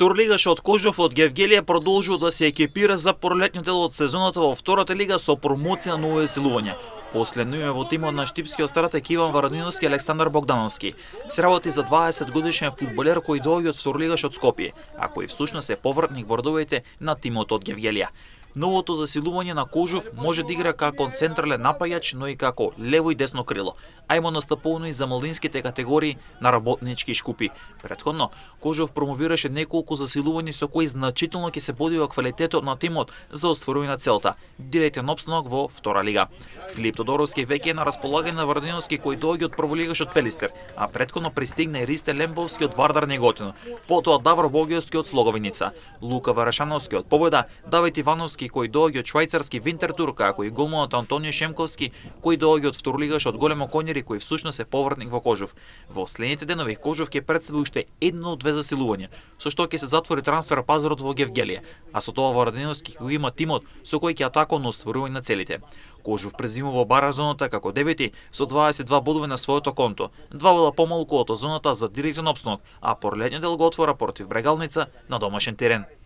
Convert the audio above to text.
Вторлигашот Кожов од Гевгелија продолжува да се екипира за пролетниот дел од сезоната во втората лига со промоција на нови засилувања. Последно име во тимот на штипскиот стратег Иван Варадиновски и Александар Богдановски. Се работи за 20-годишен фудбалер кој доаѓа од Вторлигашот Скопје, а кој всушност е повратник во родовите на тимот од Гевгелија. Новото засилување на Кожов може да игра како централен напаѓач, но и како лево и десно крило, а има настапувано и за младинските категории на работнички шкупи. Претходно, Кожов промовираше неколку засилувања со кои значително ќе се подива квалитетот на тимот за остварување на целта, директен опстанок во втора лига. Филип Тодоровски веќе е на располагање на Варадиновски кој доаѓа од прволигашот Пелистер, а претходно пристигна и Ристе Лембовски од Вардар Неготино, потоа Давор Богиовски од Слоговиница, Лука Варашановски од Победа, Давид Ивановски кој доаѓа од швајцарски Винтертур, како и голманот Антонио Шемковски кој доаѓа од второлигашот Големо Конјери кој всушност е повратник во Кожов. Во следните денови Кожов ќе представи уште едно од две засилувања, со што ќе се затвори трансфер пазарот во Гевгелија, а со тоа Варадиновски кој има тимот со кој ќе атакува на остварување на целите. Кожов презимува бара зоната како девети со 22 бодови на своето конто, 2 бода помалку од зоната за директен опстанок, а пролетниот дел го отвора против Брегалница на домашен терен.